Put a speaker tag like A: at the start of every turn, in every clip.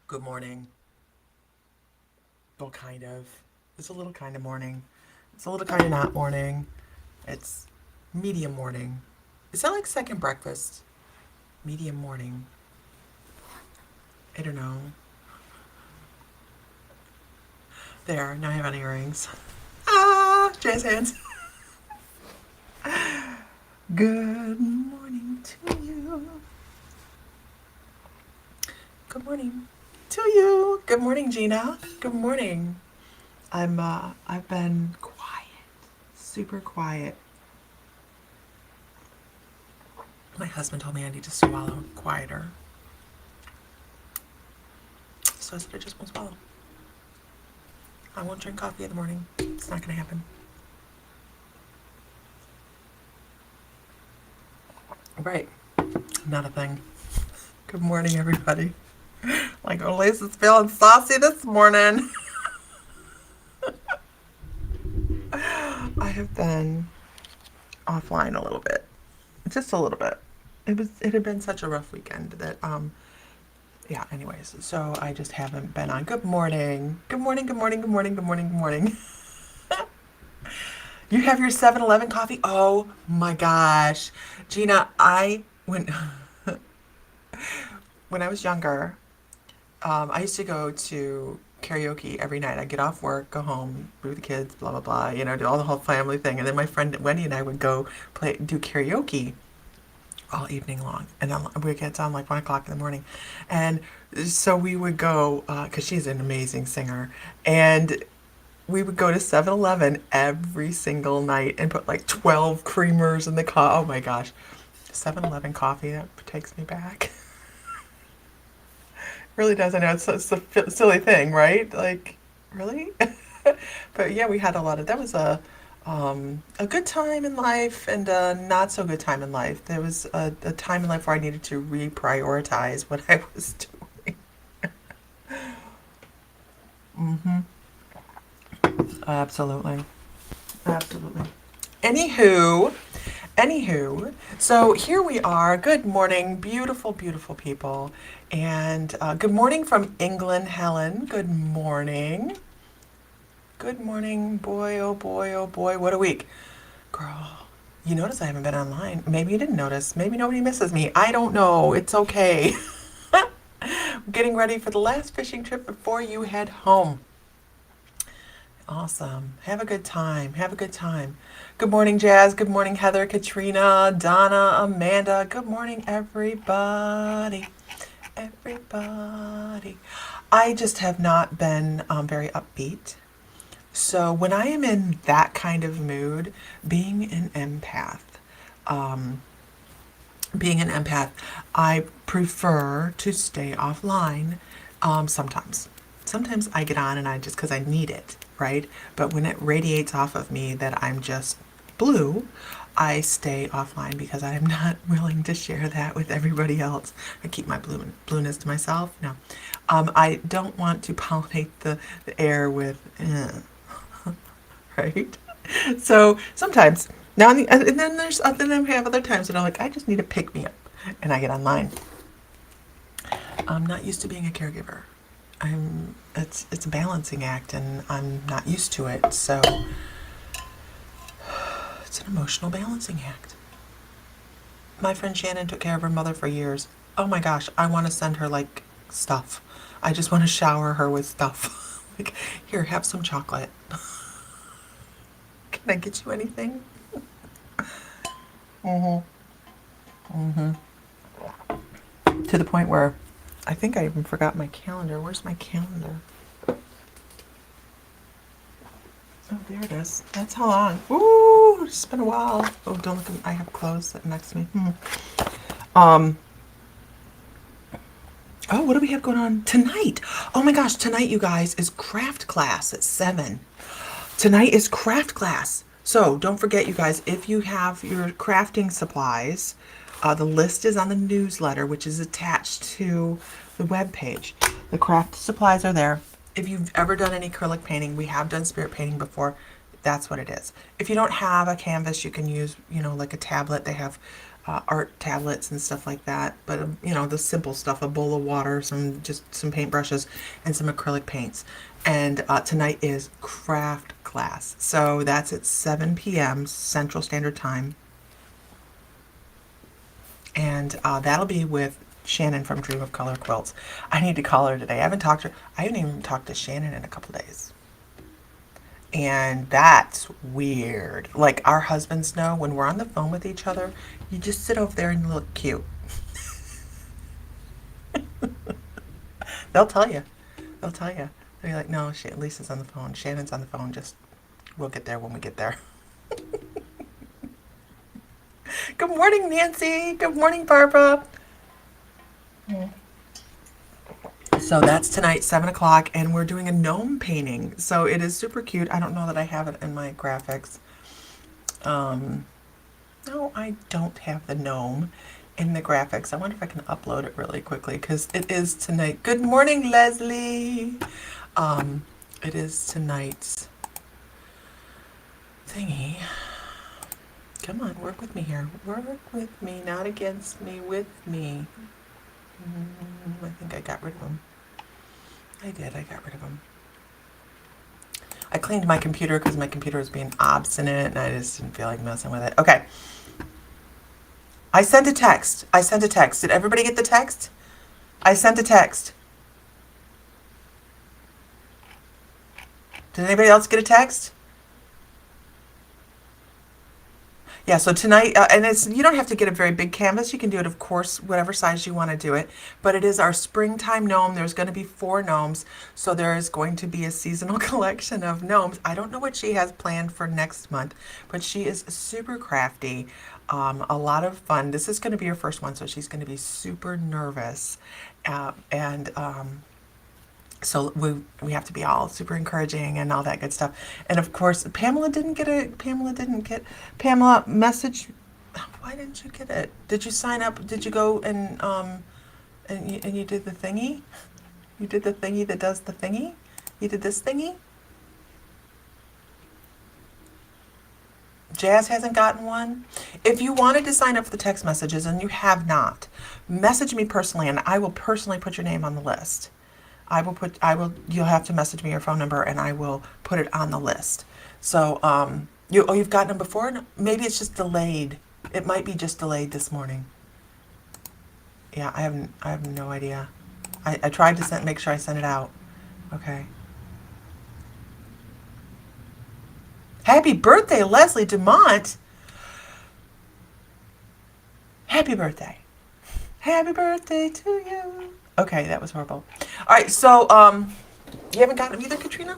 A: Good morning. Well, kind of. It's a little kind of morning. It's a little kind of not morning. It's medium morning. Is that like second breakfast? Medium morning. I don't know. There, now I have on earrings. Ah, jazz hands. Good morning to you. Good morning to you. Good morning, Gina. Good morning. I've been quiet, super quiet. My husband told me I need to swallow quieter. So I said I just won't swallow. I won't drink coffee in the morning. It's not going to happen. Right. Not a thing. Good morning, everybody. Like, Elisa's feeling saucy this morning. I have been offline a little bit. Just a little bit. It had been such a rough weekend that yeah, anyways. So I just haven't been on. Good morning. Good morning, good morning, good morning, good morning, good morning. You have your 7-Eleven coffee? Oh my gosh. Gina, when I was younger, I used to go to karaoke every night. I'd get off work, go home, be with the kids, blah blah blah, do all the whole family thing. And then my friend Wendy and I would go do karaoke all evening long, and then we get on like 1 o'clock in the morning, and so we would go because she's an amazing singer, and we would go to 7-Eleven every single night and put like 12 creamers in the car. Oh my gosh, 7-Eleven coffee, that takes me back. Really does. I know it's a silly thing, right? Like, really? But yeah, we had a lot of that. Was a good time in life and a not so good time in life. There was a time in life where I needed to reprioritize what I was doing. Absolutely. Absolutely. Anywho, so here we are. Good morning, beautiful, beautiful people. And good morning from England, Helen. Good morning. Good morning, boy, oh boy, oh boy. What a week. Girl, you notice I haven't been online. Maybe you didn't notice. Maybe nobody misses me. I don't know. It's okay. I'm getting ready for the last fishing trip before you head home. Awesome. Have a good time. Have a good time. Good morning, Jazz. Good morning, Heather, Katrina, Donna, Amanda. Good morning, everybody. Everybody. I just have not been very upbeat. So when I am in that kind of mood, being an empath, um, being an empath, I prefer to stay offline sometimes. Sometimes I get on and I just, because I need it, right? But when it radiates off of me that I'm just blue, I stay offline because I am not willing to share that with everybody else. I keep my blueness to myself. No. I don't want to pollinate the air with, right? So sometimes, now and then then I have other times that I'm like, I just need to pick me up, and I get online. I'm not used to being a caregiver. It's a balancing act, and I'm not used to it. So it's an emotional balancing act. My friend Shannon took care of her mother for years. Oh my gosh, I want to send her like stuff. I just want to shower her with stuff. Like, here, have some chocolate. Can I get you anything? To the point where I think I even forgot my calendar. Where's my calendar? Oh, there it is. That's how long. Ooh, it's been a while. Oh, don't look at me. I have clothes sitting next to me. Um. Oh, what do we have going on tonight? Oh my gosh, tonight, you guys, is craft class at 7. Tonight is craft class. So don't forget, you guys, if you have your crafting supplies, the list is on the newsletter, which is attached to the web page. The craft supplies are there. If you've ever done any acrylic painting, we have done spirit painting before. That's what it is. If you don't have a canvas, you can use, like a tablet. They have art tablets and stuff like that. But the simple stuff: a bowl of water, some paintbrushes, and some acrylic paints. And tonight is craft class, so that's at 7 p.m. Central Standard Time, and that'll be with Shannon from Dream of Color Quilts. I need to call her today. I haven't even talked to Shannon in a couple days. And that's weird. Like, our husbands know when we're on the phone with each other, you just sit over there and look cute. They'll tell you. They'll tell you. They'll be like, no, Lisa's on the phone. Shannon's on the phone. Just, we'll get there when we get there. Good morning, Nancy. Good morning, Barbara. So that's tonight, 7 o'clock, and we're doing a gnome painting. So it is super cute. I don't know that I have it in my graphics. No, I don't have the gnome in the graphics. I wonder if I can upload it really quickly, because it is tonight. Good morning, Leslie. It is tonight's thingy. Come on, work with me here. Work with me, not against me, with me. I think I got rid of them. I did, I got rid of them. I cleaned my computer because my computer was being obstinate and I just didn't feel like messing with it. Okay. I sent a text. Did everybody get the text? I sent a text. Did anybody else get a text? Yeah, so tonight, and you don't have to get a very big canvas. You can do it, of course, whatever size you want to do it. But it is our springtime gnome. There's going to be 4 gnomes. So there is going to be a seasonal collection of gnomes. I don't know what she has planned for next month, but she is super crafty. A lot of fun. This is going to be her first one, so she's going to be super nervous. So we have to be all super encouraging and all that good stuff. And of course, Pamela, message. Why didn't you get it? Did you sign up? Did you go and you did the thingy? You did the thingy that does the thingy? You did this thingy? Jazz hasn't gotten one. If you wanted to sign up for the text messages and you have not, message me personally and I will personally put your name on the list. You'll have to message me your phone number and I will put it on the list. So, you've gotten them before? No, maybe it's just delayed. It might be just delayed this morning. Yeah, I have no idea. I tried to make sure I sent it out. Okay. Happy birthday, Leslie Dumont. Happy birthday. Happy birthday to you. Okay, that was horrible. All right, so you haven't gotten them either, Katrina?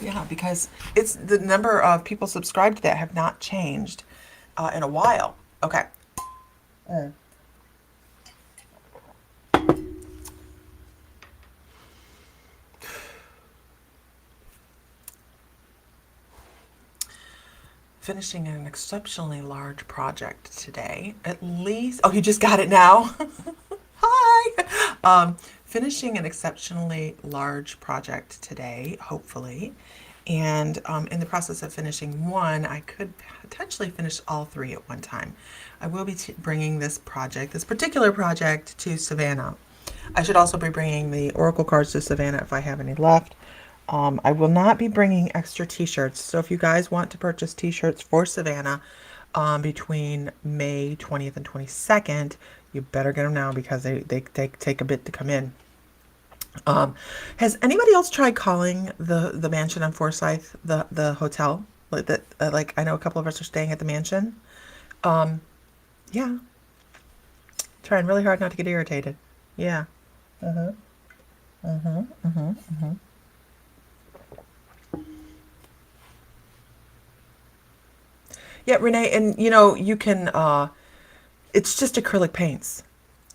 A: Yeah, because it's the number of people subscribed to that have not changed in a while. Okay. Finishing an exceptionally large project today. At least, oh, you just got it now? Hi! Finishing an exceptionally large project today, hopefully. And in the process of finishing one, I could potentially finish all 3 at one time. I will be bringing this particular project to Savannah. I should also be bringing the Oracle cards to Savannah if I have any left. I will not be bringing extra t-shirts. So if you guys want to purchase t-shirts for Savannah between May 20th and 22nd, you better get them now because they take a bit to come in. Has anybody else tried calling the mansion on Forsyth, the hotel? Like that, I know a couple of us are staying at the mansion. Yeah. Trying really hard not to get irritated. Yeah. Yeah, Renee, and you can, it's just acrylic paints.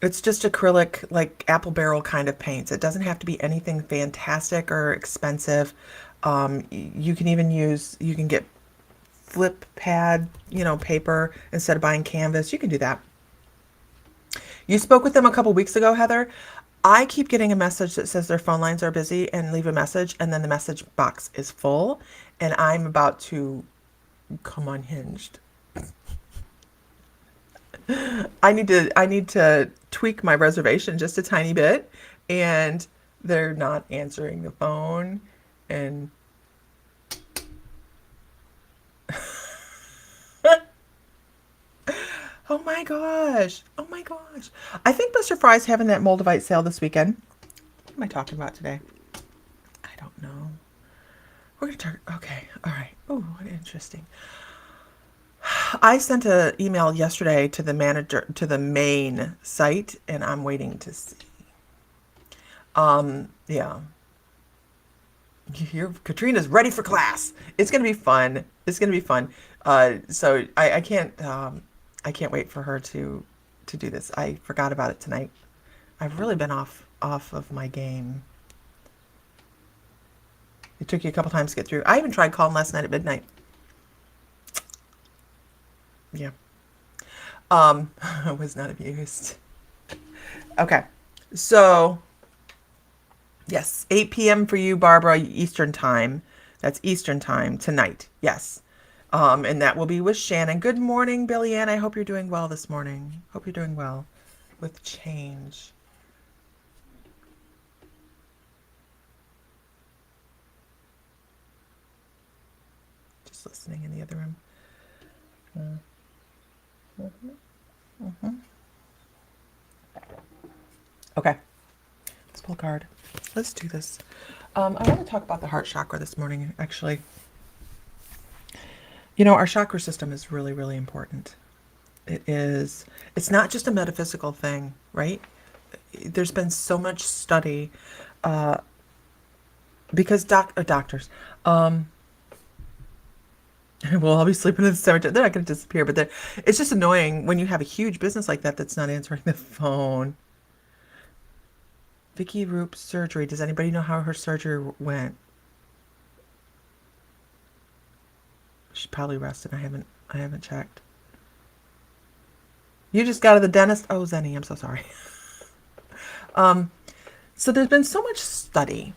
A: It's just acrylic, like apple barrel kind of paints. It doesn't have to be anything fantastic or expensive. You can get flip pad, paper instead of buying canvas. You can do that. You spoke with them a couple weeks ago, Heather. I keep getting a message that says their phone lines are busy and leave a message, and then the message box is full, and I'm about to come unhinged. I need to tweak my reservation just a tiny bit, and they're not answering the phone, and oh my gosh, oh my gosh. I think Mr. Fry's having that Moldavite sale this weekend. What am I talking about today? I don't know. We're gonna talk. Okay, all right. Oh, what interesting. I sent an email yesterday to the manager to the main site, and I'm waiting to see. Yeah. Katrina's ready for class. It's gonna be fun. It's gonna be fun. So I can't wait for her to do this. I forgot about it tonight. I've really been off of my game. It took you a couple times to get through. I even tried calling last night at midnight. Yeah. I was not amused. Okay. So, yes, 8 p.m. for you, Barbara, Eastern time. That's Eastern time tonight. Yes. And that will be with Shannon. Good morning, Billy Ann. I hope you're doing well this morning. Hope you're doing well with change. Just listening in the other room. Okay. Let's pull a card. Let's do this. I want to talk about the heart chakra this morning, actually. You know, our chakra system is really, really important. It's not just a metaphysical thing, right? There's been so much study, because doctors, well, I'll be sleeping in the cemetery. They're not going to disappear, but it's just annoying when you have a huge business like that that's not answering the phone. Vicky Roop's surgery. Does anybody know how her surgery went? She's probably rested. I haven't checked. You just got to the dentist? Oh, Zenny, I'm so sorry. So there's been so much study,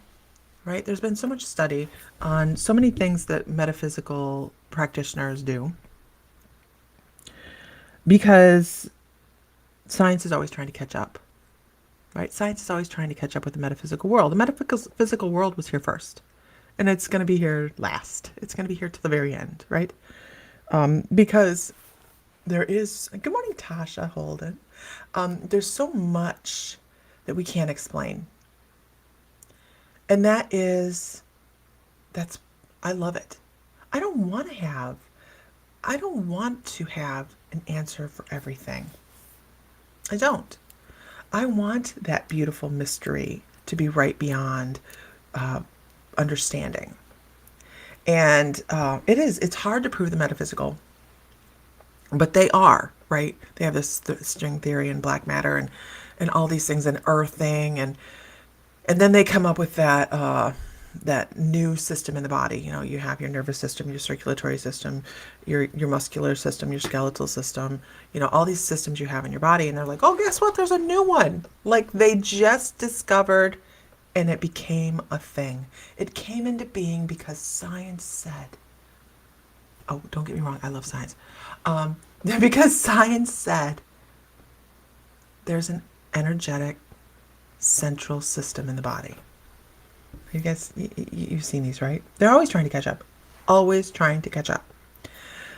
A: right? There's been so much study on so many things that metaphysical practitioners do, because science is always trying to catch up, right? Science is always trying to catch up with the metaphysical world. The metaphysical world was here first, and it's going to be here last. It's going to be here to the very end, right? Because there is, good morning, Tasha Holden. There's so much that we can't explain. And that's, I love it. I don't want to have an answer for everything. I don't. I want that beautiful mystery to be right beyond understanding. And it's hard to prove the metaphysical, but they are, right? They have this string theory and black matter and all these things and earthing, and then they come up with that new system in the body. You know, you have your nervous system, your circulatory system, your muscular system, your skeletal system, you know, all these systems you have in your body, and they're like, oh, guess what? There's a new one. Like they just discovered, and it became a thing. It came into being because science said, oh, don't get me wrong, I love science. Because science said there's an energetic central system in the body. You guys, you've seen these, right? They're always trying to catch up. Always trying to catch up.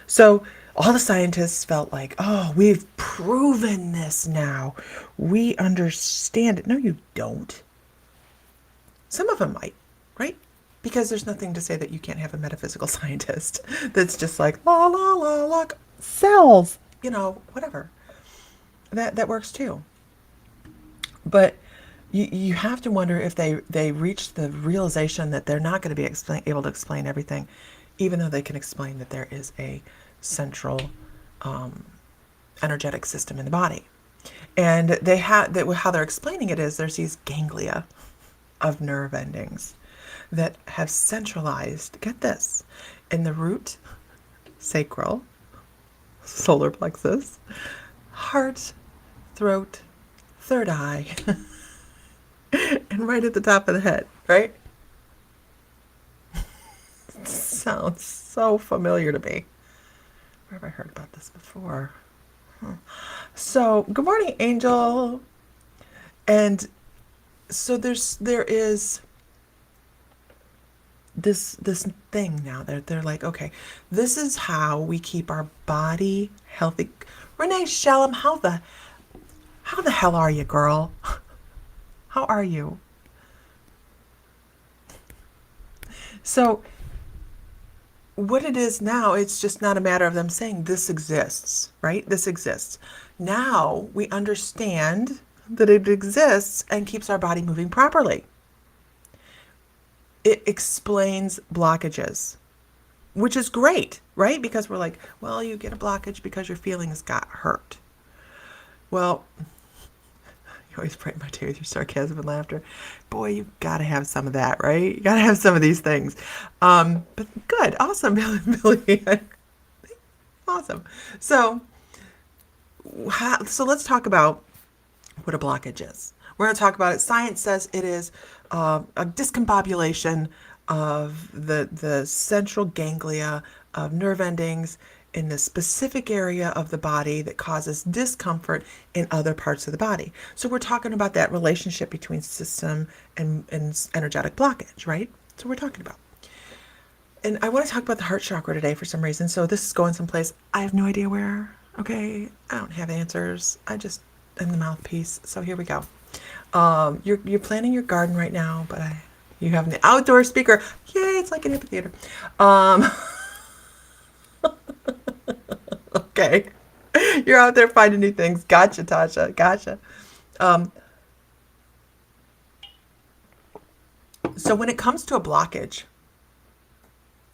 A: So all the scientists felt like, oh, we've proven this now. We understand it. No, you don't. Some of them might, right? Because there's nothing to say that you can't have a metaphysical scientist that's just like, la, la, la, la, cells, you know, whatever. That works too. But you have to wonder if they reach the realization that they're not going to be able to explain everything, even though they can explain that there is a central energetic system in the body. And they have how they're explaining it is there's these ganglia of nerve endings that have centralized, get this, in the root, sacral, solar plexus, heart, throat, third eye, and right at the top of the head, right? Sounds so familiar to me. Where have I heard about this before? So, good morning, Angel. And so there is this thing now. They're like, okay, this is how we keep our body healthy. Renee Shalom, how the hell are you, girl? How are you? So what it is now, it's just not a matter of them saying this exists, right? This exists. Now we understand that it exists and keeps our body moving properly. It explains blockages, which is great, right? Because we're like, well, you get a blockage because your feelings got hurt. Well, you always brighten my day with your sarcasm and laughter. Boy, you gotta have some of that, right? You gotta have some of these things. But good, awesome, Billy. Awesome. So let's talk about what a blockage is. We're going to talk about it. Science says it is a discombobulation of the central ganglia of nerve endings in the specific area of the body that causes discomfort in other parts of the body. So we're talking about that relationship between system and energetic blockage, right? So we're talking about. And I want to talk about the heart chakra today for some reason. So this is going someplace. I have no idea where. Okay, I don't have answers. I just am the mouthpiece. So here we go. You're planting your garden right now, but you have an outdoor speaker. Yay! It's like an amphitheater. Okay, you're out there finding new things. Gotcha, Tasha. Gotcha. So when it comes to a blockage,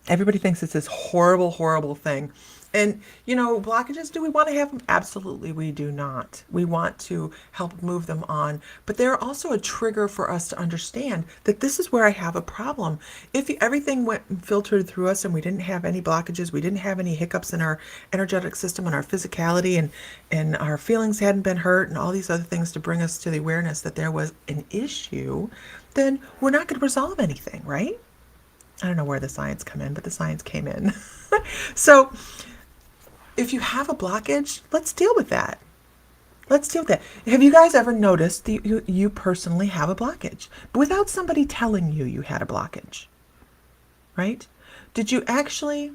A: everybody thinks it's this horrible, horrible thing. And, blockages, do we want to have them? Absolutely, we do not. We want to help move them on. But they're also a trigger for us to understand that this is where I have a problem. If everything went and filtered through us and we didn't have any blockages, we didn't have any hiccups in our energetic system and our physicality, and our feelings hadn't been hurt and all these other things to bring us to the awareness that there was an issue, then we're not going to resolve anything, right? I don't know where the science come in, but the science came in. So if you have a blockage, let's deal with that. Let's deal with that. Have you guys ever noticed that you personally have a blockage, but without somebody telling you you had a blockage, right? Did you actually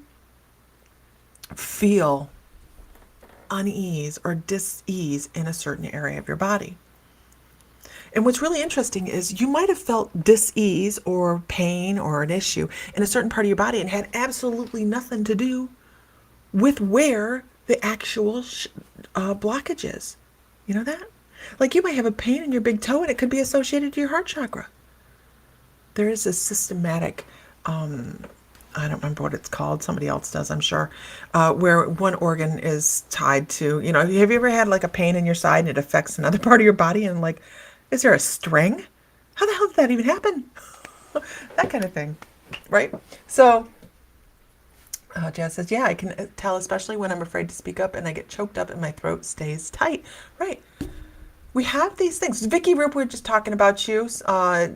A: feel unease or dis-ease in a certain area of your body? And what's really interesting is you might have felt dis-ease or pain or an issue in a certain part of your body and had absolutely nothing to do with where the actual blockage is. You know that? Like you might have a pain in your big toe and it could be associated to your heart chakra. There is a systematic, I don't remember what it's called. Somebody else does, I'm sure, where one organ is tied to, have you ever had like a pain in your side and it affects another part of your body and like, is there a string? How the hell did that even happen? That kind of thing, right? So Jazz says, yeah, I can tell, especially when I'm afraid to speak up and I get choked up and my throat stays tight. Right. We have these things. Vicky Roop, we were just talking about you.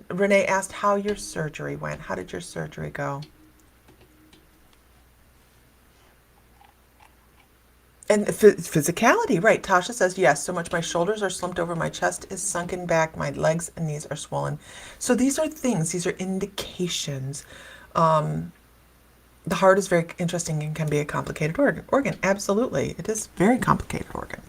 A: Renee asked how your surgery went. How did your surgery go? And physicality, right. Tasha says, yes, so much my shoulders are slumped over, my chest is sunken back, my legs and knees are swollen. So these are things, these are indications. The heart is very interesting and can be a complicated organ. Absolutely. It is a very complicated organ.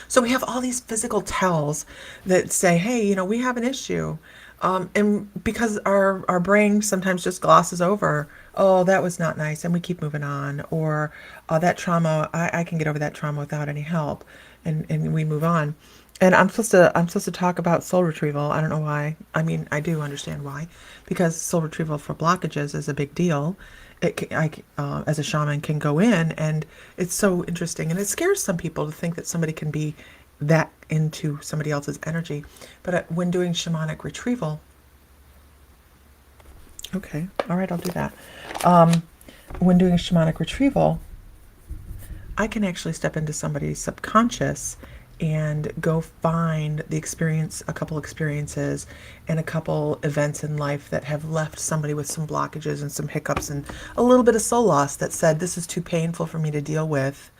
A: So we have all these physical tells that say, hey, we have an issue. And because our brain sometimes just glosses over, oh, that was not nice, and we keep moving on. Or that trauma, I can get over that trauma without any help, and we move on. And I'm supposed to talk about soul retrieval. I don't know why. I mean, I do understand why, because soul retrieval for blockages is a big deal. As a shaman, can go in, and it's so interesting, and it scares some people to think that somebody can be that into somebody else's energy. But when doing shamanic retrieval, okay, all right, I'll do that. When doing shamanic retrieval, I can actually step into somebody's subconscious and go find a couple experiences and a couple events in life that have left somebody with some blockages and some hiccups and a little bit of soul loss that said, this is too painful for me to deal with.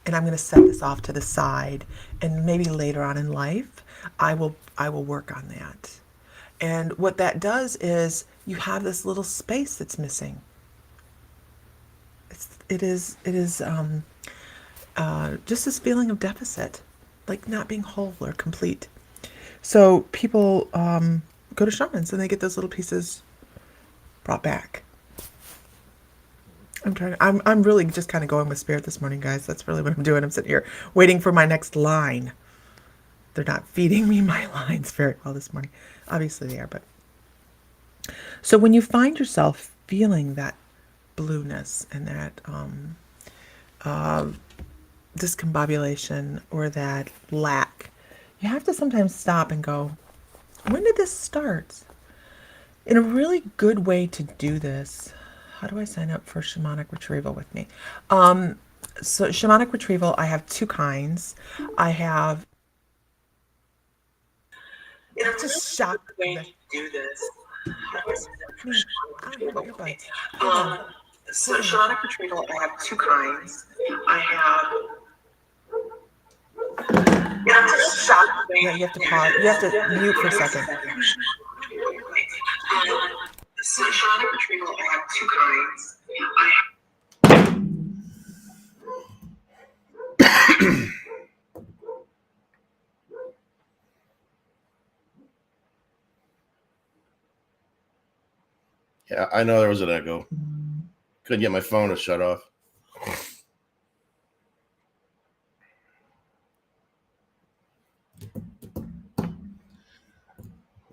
A: and I'm going to set this off to the side, and maybe later on in life, I will work on that. And what that does is you have this little space that's missing. It is just this feeling of deficit, like not being whole or complete. So people go to shamans and they get those little pieces brought back. I'm really just kind of going with spirit this morning, guys. That's really what I'm doing. I'm sitting here waiting for my next line. They're not feeding me my lines very well this morning. Obviously they are, but so when you find yourself feeling that blueness and that discombobulation or that lack, you have to sometimes stop and go, when did this start? And a really good way to do this, how do I sign up for Shamanic Retrieval with me? So Shamanic Retrieval, I have two kinds. I have, it's just shocked way to do this. How do I sign up for Shamanic Retrieval? So Shamanic Retrieval, I have two kinds. I have, it's shocked. Yeah, you have to pause. You have to mute for a second. So Shamanic Retrieval, I have two kinds.
B: Yeah, I know there was an echo. Couldn't get my phone to shut off.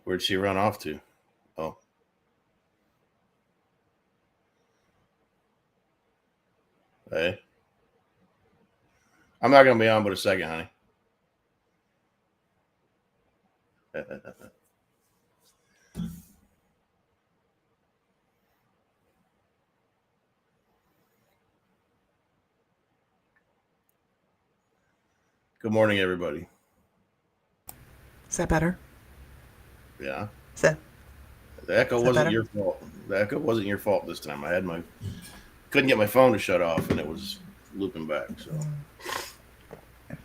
B: Where'd she run off to? Oh. Hey. I'm not going to be on but a second, honey. Good morning, everybody.
A: Is that better?
B: Yeah.
A: Is that,
B: the echo wasn't your fault. The echo wasn't your fault this time. Couldn't get my phone to shut off, and it was looping back. So,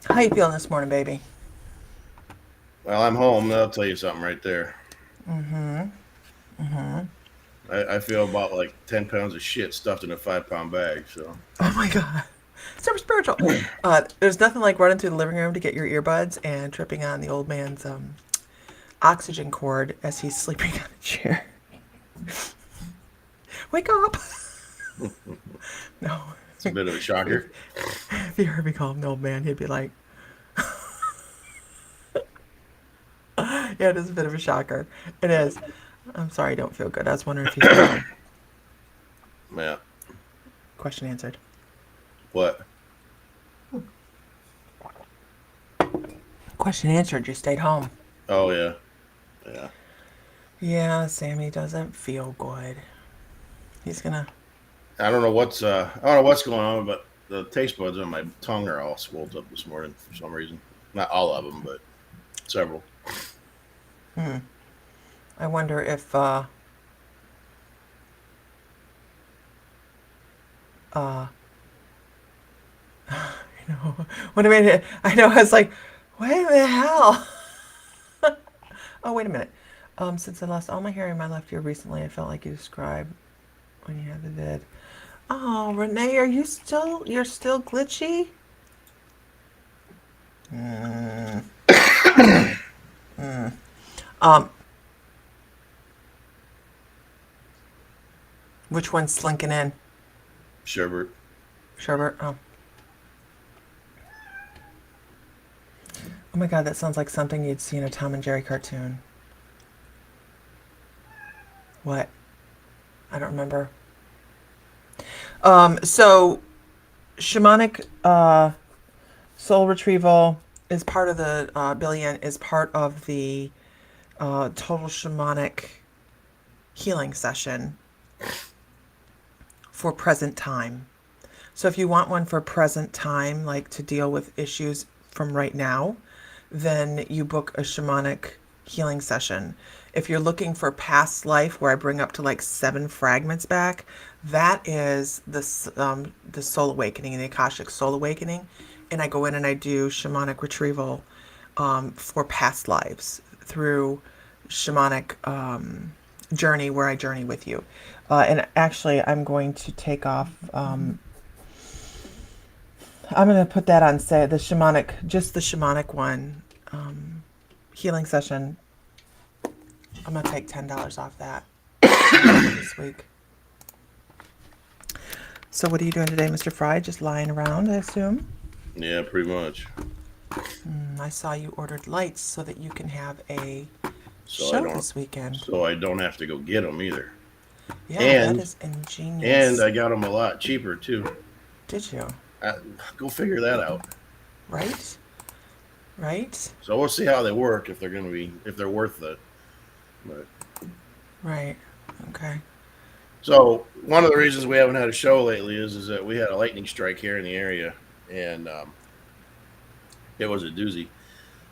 A: how you feeling this morning, baby?
B: Well, I'm home. That'll tell you something right there. I feel about like 10 pounds of shit stuffed in a 5-pound bag. So.
A: Oh my God. Super spiritual. There's nothing like running through the living room to get your earbuds and tripping on the old man's oxygen cord as he's sleeping on a chair. Wake up! No.
B: It's a bit of a shocker.
A: If you heard me call him the old man, he'd be like, yeah, it is a bit of a shocker. It is. I'm sorry I don't feel good. I was wondering if you feel
B: Yeah.
A: Question answered.
B: What?
A: Question answered. You stayed home.
B: Oh, yeah. Yeah.
A: Yeah, Sammy doesn't feel good. He's gonna...
B: I don't know what's going on, but the taste buds on my tongue are all swelled up this morning for some reason. Not all of them, but several.
A: I wonder if you know, what I mean, I know, I was like, what the hell? Oh, wait a minute. Since I lost all my hair in my left ear recently, I felt like you described when you had the vid. Oh, Renee, you're still glitchy? Which one's slinking in?
B: Sherbert.
A: Oh. Oh my God, that sounds like something you'd see in a Tom and Jerry cartoon. What? I don't remember. So shamanic soul retrieval is part of the is part of the total shamanic healing session for present time. So if you want one for present time, like to deal with issues from right now, then you book a shamanic healing session. If you're looking for past life, where I bring up to like 7 fragments back, that is the soul awakening and the Akashic soul awakening. and I go in and I do shamanic retrieval for past lives through shamanic journey where I journey with you. And actually, I'm going to take off. I'm going to put that on say the shamanic, just the shamanic one healing session. I'm going to take $10 off that this week. So what are you doing today, Mr. Fry? Just lying around, I assume?
B: Yeah, pretty much.
A: I saw you ordered lights so that you can have a
B: So
A: show this weekend.
B: So I don't have to go get them either.
A: Yeah, that is ingenious.
B: And I got them a lot cheaper too.
A: Did you?
B: Go figure that out.
A: Right? Right?
B: So we'll see how they work, if they're worth it. But.
A: Right. Okay.
B: So one of the reasons we haven't had a show lately is that we had a lightning strike here in the area, and it was a doozy.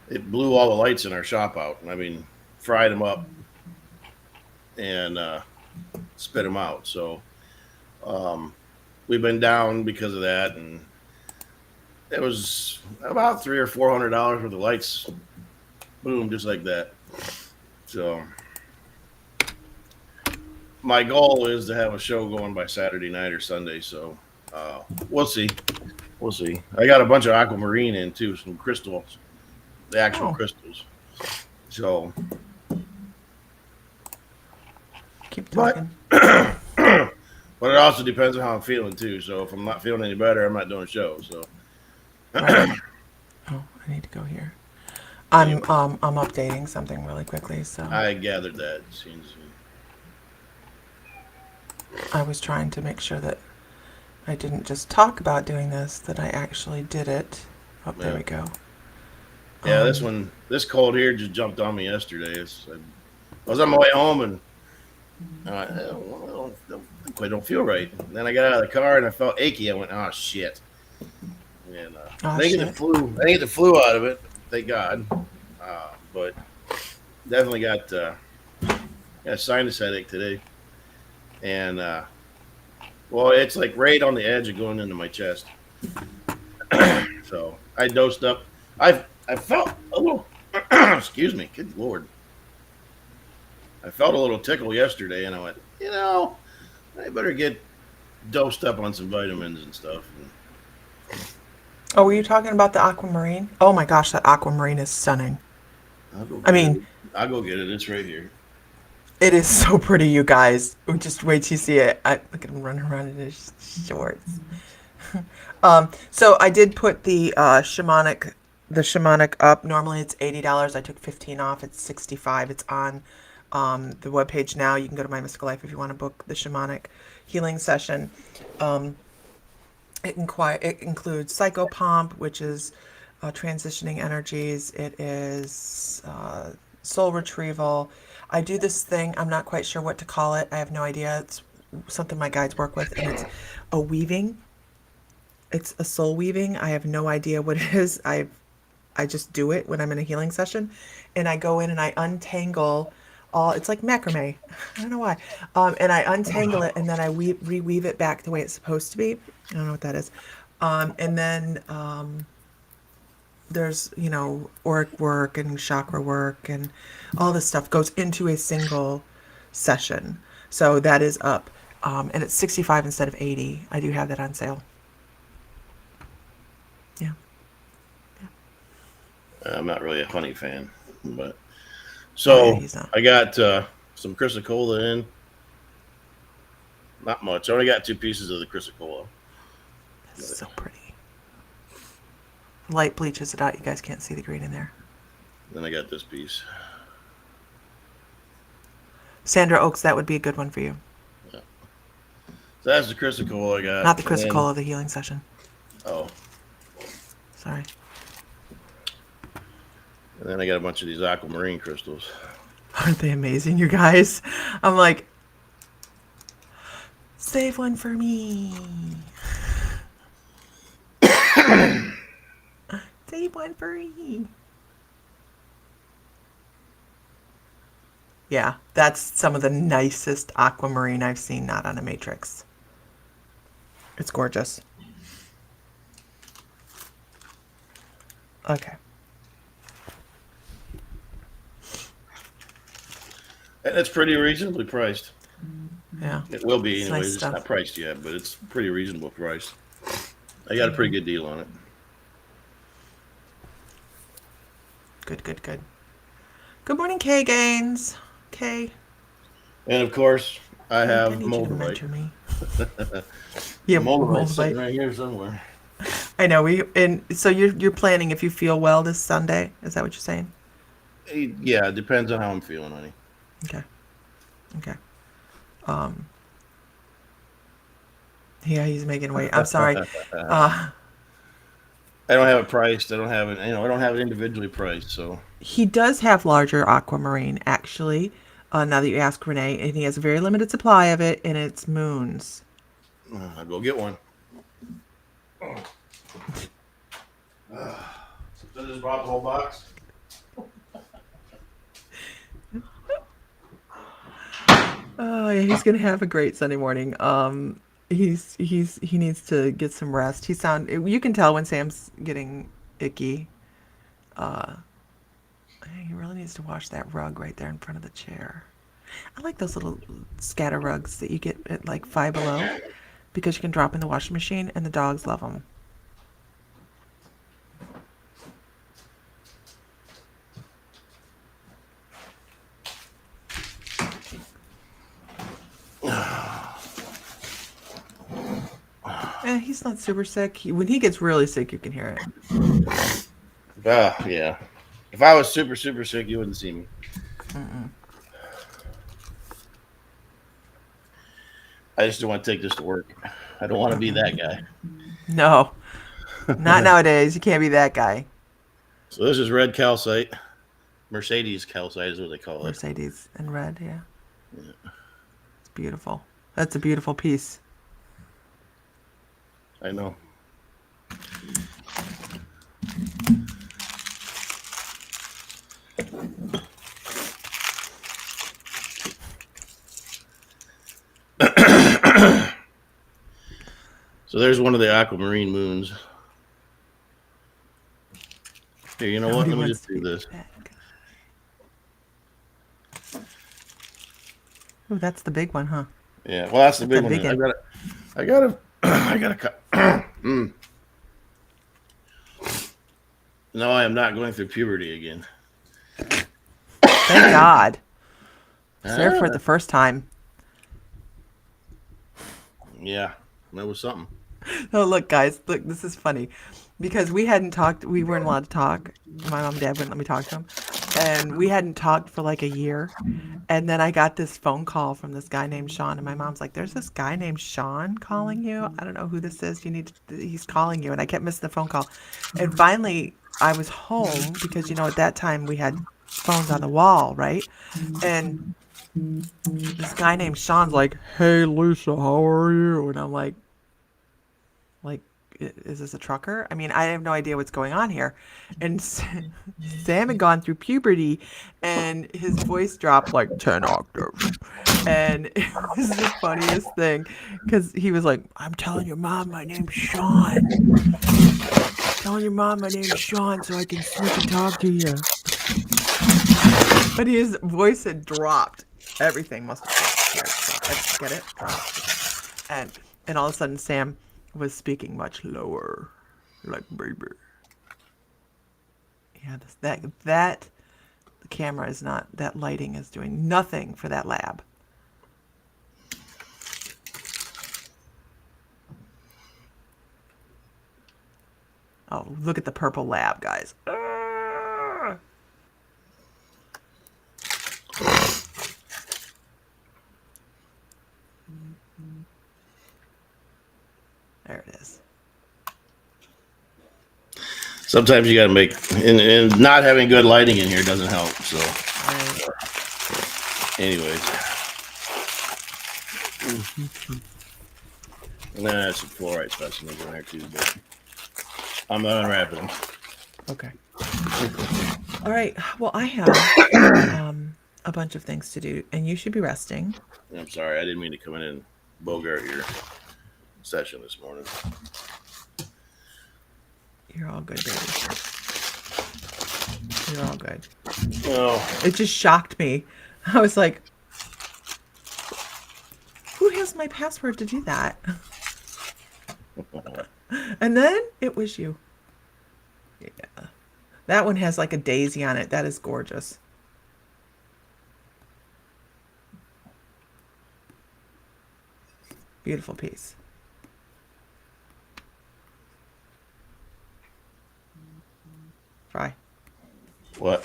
B: It blew all the lights in our shop out. I mean, fried them up and spit them out. So we've been down because of that, and it was about $300 or $400 worth of lights. Boom, just like that. So my goal is to have a show going by Saturday night or Sunday. So we'll see. We'll see. I got a bunch of aquamarine in too, some crystals, the actual crystals. So
A: keep talking.
B: But it also depends on how I'm feeling too. So if I'm not feeling any better, I'm not doing a show. So.
A: Right. Oh, I need to go here. I'm updating something really quickly. So
B: I gathered that.
A: I was trying to make sure that I didn't just talk about doing this, that I actually did it. Oh, there we go.
B: Yeah, this cold here just jumped on me yesterday. I was on my way home and I don't feel right. And then I got out of the car and I felt achy. I went, oh shit. And I think get the flu out of it. Thank God. But definitely got a sinus headache today. And well, it's like right on the edge of going into my chest. So I dosed up. I felt a little. Excuse me. Good Lord. I felt a little tickle yesterday, and I went, I better get dosed up on some vitamins and stuff.
A: Oh, were you talking about the aquamarine? Oh my gosh, that aquamarine is stunning.
B: I'll go get it. It's right here.
A: It is so pretty, you guys. Just wait till you see it. Look at him running around in his shorts. So I did put the shamanic up. Normally it's $80. I took 15 off. It's $65. It's on the webpage now. You can go to My Mystical Life if you want to book the shamanic healing session. It includes psychopomp, which is transitioning energies. It is soul retrieval. I do this thing. I'm not quite sure what to call it. I have no idea. It's something my guides work with, and it's a weaving. It's a soul weaving. I have no idea what it is. I just do it when I'm in a healing session, and I go in and I untangle all. It's like macrame. I don't know why. And I untangle it, and then I reweave it back the way it's supposed to be. I don't know what that is. And then there's, auric work and chakra work and all this stuff goes into a single session. So that is up. And it's 65 instead of 80. I do have that on sale. Yeah.
B: I'm not really a honey fan, but so I got some chrysocolla in. Not much. I only got 2 pieces of the chrysocolla.
A: That's so pretty. Light bleaches it out. You guys can't see the green in there.
B: Then I got this piece.
A: Sandra Oaks, that would be a good one for you.
B: Yeah. So that's the chrysocolla I got.
A: Not the chrysocolla, the healing session.
B: Oh.
A: Sorry.
B: And then I got a bunch of these aquamarine crystals.
A: Aren't they amazing, you guys? I'm like, save one for me. Save one for me. Yeah, that's some of the nicest aquamarine I've seen, not on a matrix. It's gorgeous. Okay.
B: And it's pretty reasonably priced.
A: Yeah.
B: It will be
A: It's
B: anyways.
A: nice
B: It's
A: stuff.
B: not priced yet, but it's pretty reasonable price. I got a pretty good deal on it.
A: Good, good, good. Good morning, Kay Gaines. Kay.
B: And of course, I
A: I
B: have
A: need you to
B: moldavite.
A: mentor me. Yeah,
B: Moldavite's sitting
A: Moldavite.
B: right here somewhere.
A: I know. So you're planning if you feel well this Sunday. Is that what you're saying?
B: Yeah, it depends on how I'm feeling, honey.
A: Okay. Okay. Um. Yeah, he's making weight. I'm sorry. Uh,
B: I don't have it priced. I don't have it. I don't have it individually priced. So
A: he does have larger aquamarine, actually. Now that you ask Renee, and he has a very limited supply of it, and it's moons.
B: I'll go get one. So just bought the whole box.
A: Oh yeah, he's gonna have a great Sunday morning. He needs to get some rest. You can tell when Sam's getting icky. He really needs to wash that rug right there in front of the chair. I like those little scatter rugs that you get at like Five Below because you can drop in the washing machine and the dogs love them. He's not super sick. When he gets really sick, you can hear it.
B: Yeah. If I was super, super sick, you wouldn't see me.
A: Mm-mm.
B: I just don't want to take this to work. I don't want to be that guy.
A: No, not nowadays. You can't be that guy.
B: So this is red calcite. Mercedes calcite is what they call it.
A: Mercedes and red, yeah. It's beautiful. That's a beautiful piece.
B: I know. So there's one of the aquamarine moons. Here, you know what? Let me just do this.
A: Oh, that's the big one, huh?
B: Yeah, well, that's the big one.
A: Big one.
B: I gotta cut. No, I am not going through puberty again.
A: Thank God. I was there for it the first time.
B: Yeah, that was something.
A: Oh, look, guys. Look, this is funny. Because we hadn't talked. We weren't allowed to talk. My mom and dad wouldn't let me talk to him. And we hadn't talked for like a year. And then I got this phone call from this guy named Sean. And my mom's like, there's this guy named Sean calling you. I don't know who this is. He's calling you. And I kept missing the phone call. And finally, I was home because, at that time we had phones on the wall, right? And this guy named Sean's like, hey, Lisa, how are you? And I'm like, is this a trucker? I mean, I have no idea what's going on here. And Sam had gone through puberty and his voice dropped like 10 octaves. And it was the funniest thing because he was like, I'm telling your mom my name's Sean. Telling your mom my name's Sean so I can sneak and talk to you. But his voice had dropped. Everything must have dropped. Get it? Dropped. And all of a sudden Sam was speaking much lower, like baby. Yeah, the camera is not. That lighting is doing nothing for that lab. Oh, look at the purple lab, guys. There it is.
B: Sometimes you got to make, and not having good lighting in here doesn't help. So, anyways, and then I have some fluorite specimens in there too, but I'm not unwrapping them.
A: Okay. All right. Well, I have a bunch of things to do, and you should be resting.
B: I'm sorry, I didn't mean to come in and bogart your session this morning.
A: You're all good, baby. You're all good.
B: Oh,
A: It just shocked me. I was like, who has my password to do that? And then it was you. Yeah. That one has like a daisy on it. That is gorgeous. Beautiful piece. Fry.
B: what?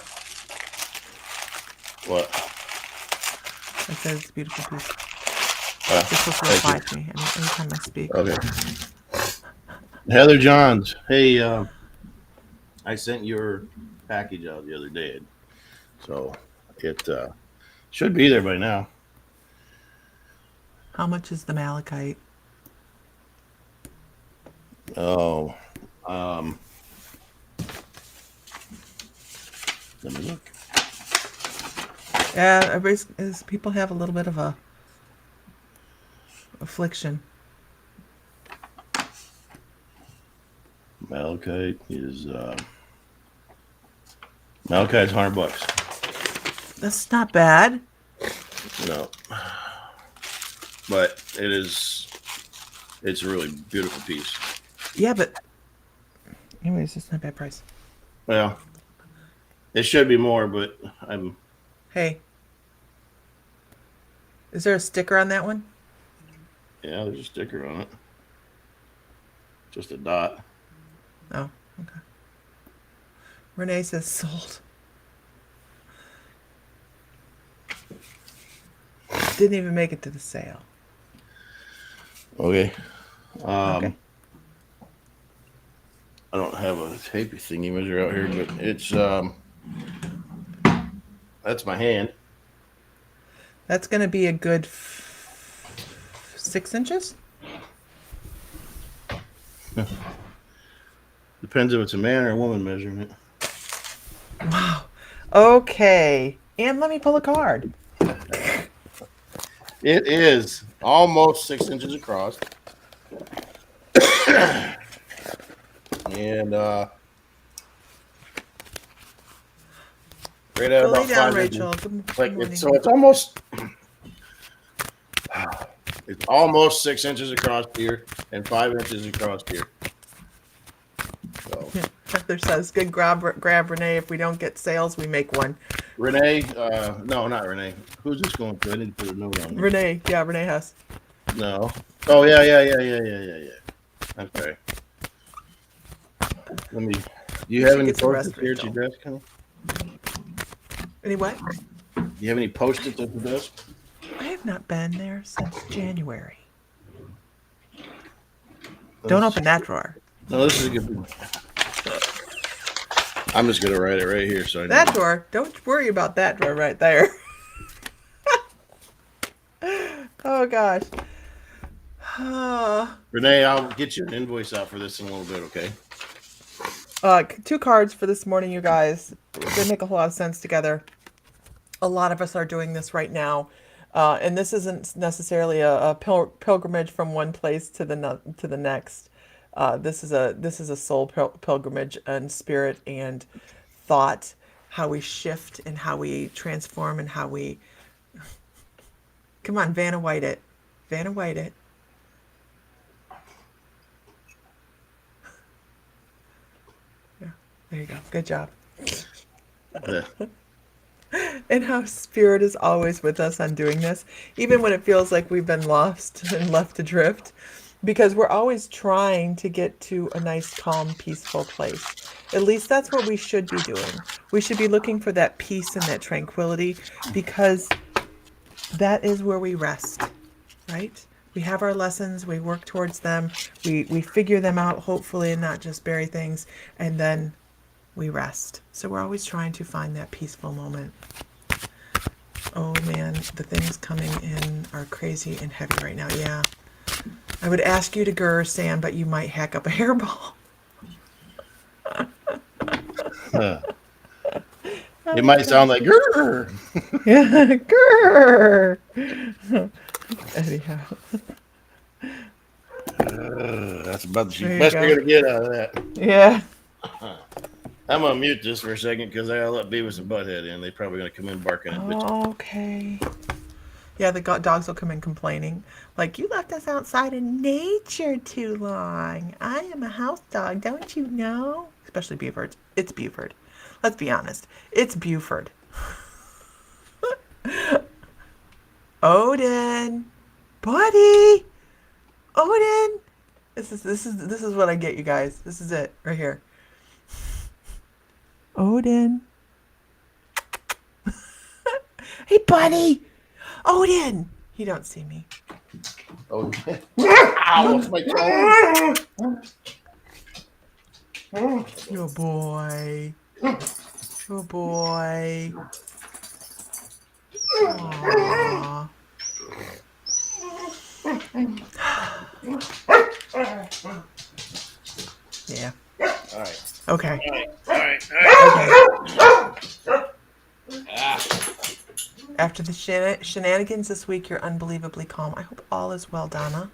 B: What?
A: I said it's a beautiful piece.
B: Uh,
A: You're supposed to
B: thank
A: reply
B: you.
A: to me anytime I speak.
B: Okay. Heather Johns. Hey, I sent your package out the other day, so it should be there by now.
A: How much is the malachite?
B: Oh, um, let me look.
A: Yeah, people have a little bit of a affliction.
B: Malachite is Malachite's $100.
A: That's not bad.
B: No, but it's a really beautiful piece.
A: Yeah, but anyways, it's not a bad price.
B: Well, it should be more, but I'm
A: Hey, is there a sticker on that one?
B: yeah. There's a sticker on it, just a dot.
A: Oh, okay. Renee says sold. Didn't even make it to the sale.
B: Okay.
A: Okay.
B: I don't have a tape thingy measure out here, but it's that's my hand.
A: That's going to be a good 6 inches?
B: Depends if it's a man or a woman measuring it.
A: Wow. Okay. And let me pull a card.
B: It is almost 6 inches across. And right at
A: Go lay
B: about
A: down,
B: 5
A: Rachel.
B: inches.
A: Good
B: Like
A: morning.
B: it's almost 6 inches across here and 5 inches across here. So
A: Heather says, good grab, Renee. If we don't get sales, we make one.
B: Renee, no, not Renee. Who's this going to? I need to put a note on here.
A: Renee. Yeah, Renee Hess.
B: No. Oh yeah. Okay. Let me. Do you have any
A: Get some
B: post-its
A: rest,
B: here at your
A: Rachel.
B: desk, honey?
A: Any what?
B: Do you have any post-its at the desk?
A: I have not been there since January. Don't open that drawer.
B: No, this is a good one. I'm just gonna write it right here, so I know.
A: That drawer. Don't worry about that drawer right there. Oh gosh.
B: Renee, I'll get you an invoice out for this in a little bit, okay?
A: 2 cards for this morning, you guys. They make a whole lot of sense together. A lot of us are doing this right now, and this isn't necessarily a pilgrimage from one place to the next. This is a soul pilgrimage and spirit and thought, how we shift and how we transform and how we. Come on, Vanna White it. Vanna White it. Yeah, there you go. Good job.
B: Yeah.
A: And how spirit is always with us on doing this, even when it feels like we've been lost and left adrift, because we're always trying to get to a nice, calm, peaceful place. At least that's what we should be doing. We should be looking for that peace and that tranquility, because that is where we rest, right? We have our lessons, we work towards them, we figure them out, hopefully, and not just bury things, and then we rest. So we're always trying to find that peaceful moment. Oh man, the things coming in are crazy and heavy right now. Yeah. I would ask you to grr, Sam, but you might hack up a hairball.
B: It might sound like grrr.
A: Yeah, grr. Anyhow.
B: That's about the
A: There you
B: best
A: go.
B: you're gonna get out of that.
A: Yeah.
B: I'm gonna mute this for a second because I let Beavis and Butthead in. They're probably gonna come in barking at bitches.
A: Okay. Yeah, the dogs will come in complaining. Like, you left us outside in nature too long. I am a house dog, don't you know? Especially Buford. It's Buford. Let's be honest. It's Buford. Odin. Buddy. Odin. This is what I get, you guys. This is it right here. Odin. Hey, buddy. Odin. He don't see me.
B: Oh, ow! It's my toe.
A: Your boy. Your boy. Aww. Yeah.
B: All right.
A: Okay.
B: All right.
A: Okay. After the shenanigans this week, you're unbelievably calm. I hope all is well, Donna.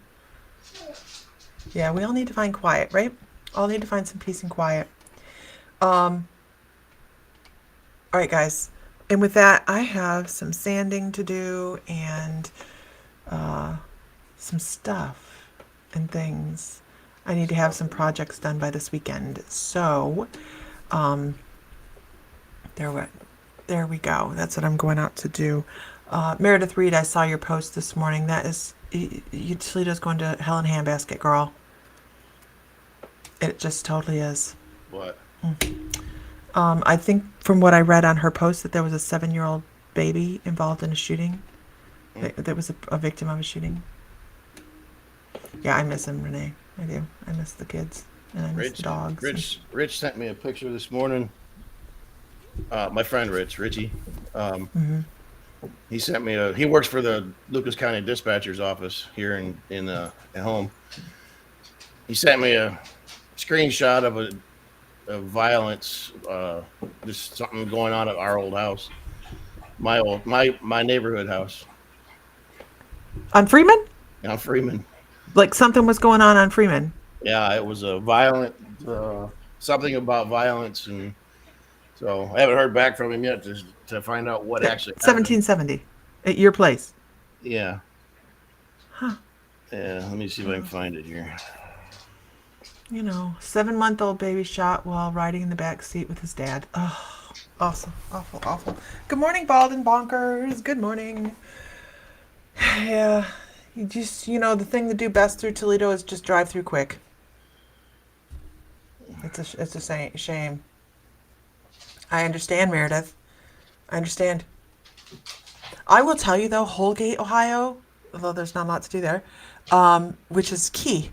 A: Yeah, we all need to find quiet, right? All need to find some peace and quiet. All right, guys. And with that, I have some sanding to do and some stuff and things. I need to have some projects done by this weekend. So, there we go. That's what I'm going out to do. Meredith Reed, I saw your post this morning. That is, Toledo's going to hell in a handbasket, girl. It just totally is.
B: What?
A: I think from what I read on her post that there was a 7-year-old baby involved in a shooting. That was a victim of a shooting. Yeah, I miss him, Renee. I do. I miss the kids. And I miss the dogs.
B: Rich sent me a picture this morning. My friend Richie. He sent me he works for the Lucas County Dispatcher's office here at home. He sent me a screenshot of violence, just something going on at our old house. My neighborhood house.
A: On Freeman?
B: On Freeman.
A: Like something was going on Freeman.
B: Yeah, it was a violent, something about violence, and so I haven't heard back from him yet to find out what actually happened.
A: 1770 at your place.
B: Yeah.
A: Huh.
B: Yeah, let me see if I can find it here.
A: 7-month-old baby shot while riding in the back seat with his dad. Oh, awesome. Awful. Good morning, Bald and Bonkers. Good morning. Yeah. You just, the thing to do best through Toledo is just drive through quick. It's a shame. I understand, Meredith. I understand. I will tell you, though, Holgate, Ohio, although there's not a lot to do there, which is key,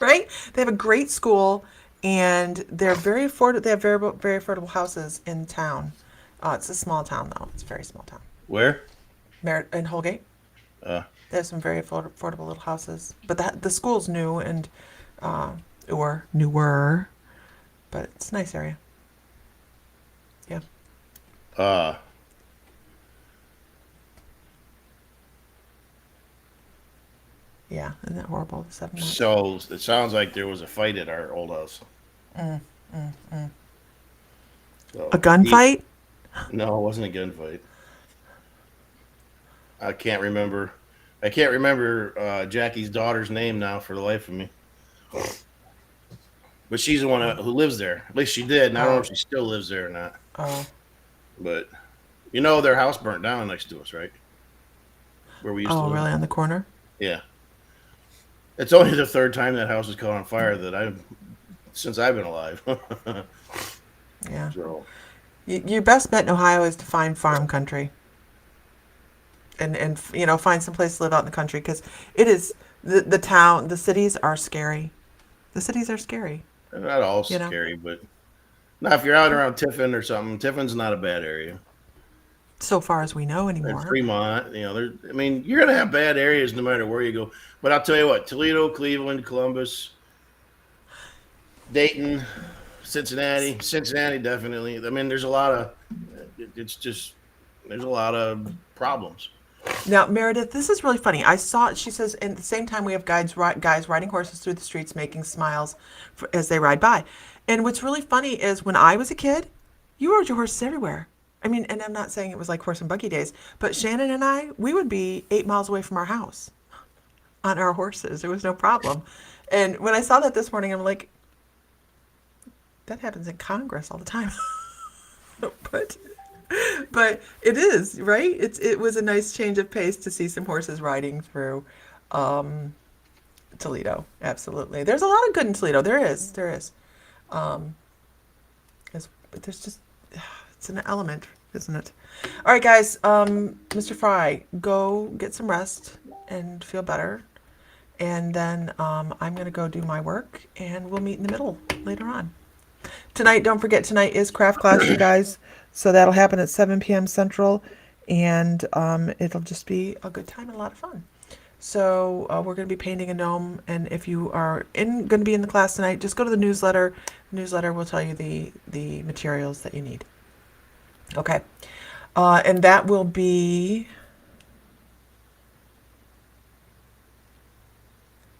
A: right? They have a great school, and they're very affordable. They have very, very affordable houses in town. It's a small town, though. It's a very small town.
B: Where?
A: In Holgate. They have some very affordable little houses. But the school's new and or newer, but it's a nice area. Yeah. Yeah, isn't that horrible? The 7 months.
B: So it sounds like there was a fight at our old house.
A: So,
B: A
A: gunfight?
B: No, it wasn't a gunfight. I can't remember Jackie's daughter's name now for the life of me. But she's the one who lives there. At least she did. And I don't know if she still lives there or not.
A: Oh.
B: But their house burnt down next to us, right? Where we used to live.
A: Oh, really? On the corner?
B: Yeah. It's only the third time that house has caught on fire since I've been alive.
A: Yeah.
B: So.
A: Your best bet in Ohio is to find farm country. And find some place to live out in the country, because it is the cities are scary. The cities are scary.
B: They're not all scary, but now if you're out around Tiffin or something, Tiffin's not a bad area.
A: So far as we know anymore.
B: And Fremont, you're gonna have bad areas no matter where you go. But I'll tell you what, Toledo, Cleveland, Columbus, Dayton, Cincinnati definitely. There's a lot of problems.
A: Now, Meredith, this is really funny. I saw, she says, at the same time, we have guys riding horses through the streets making smiles as they ride by. And what's really funny is when I was a kid, you rode your horses everywhere. I mean, and I'm not saying it was like horse and buggy days, but Shannon and I, we would be 8 miles away from our house on our horses. There was no problem. And when I saw that this morning, I'm like, that happens in Congress all the time. but but it is right. It was a nice change of pace to see some horses riding through Toledo. Absolutely, there's a lot of good in Toledo. There is. But there's just it's an element, isn't it? All right, guys. Mr. Fry, go get some rest and feel better, and then I'm gonna go do my work, and we'll meet in the middle later on. Tonight, don't forget, tonight is craft class, you guys. So that'll happen at 7 p.m. Central, and it'll just be a good time and a lot of fun. So we're going to be painting a gnome, and if you are going to be in the class tonight, just go to the newsletter. The newsletter will tell you the materials that you need. Okay, and that will be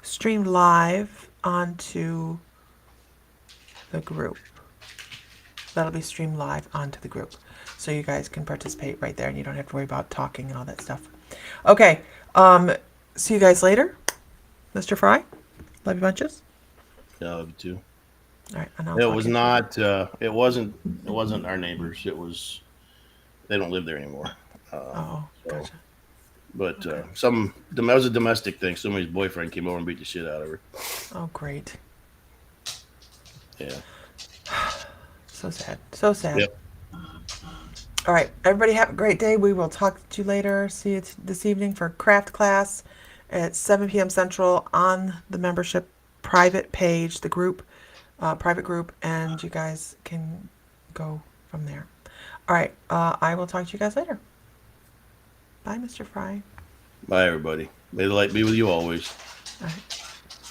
A: streamed live onto the group. That'll be streamed live onto the group. So you guys can participate right there and you don't have to worry about talking and all that stuff. Okay. See you guys later. Mr. Fry. Love you bunches.
B: Yeah, I love you too.
A: All right. And
B: It was not, it wasn't our neighbors. They don't live there anymore.
A: Gotcha.
B: But that was a domestic thing. Somebody's boyfriend came over and beat the shit out of her.
A: Oh, great.
B: Yeah.
A: So sad. So sad.
B: Yep.
A: All right. Everybody have a great day. We will talk to you later. See you this evening for craft class at 7 p.m. Central on the membership private page, the group, private group, and you guys can go from there. All right. I will talk to you guys later. Bye, Mr. Fry.
B: Bye, everybody. May the light be with you always.
A: All right.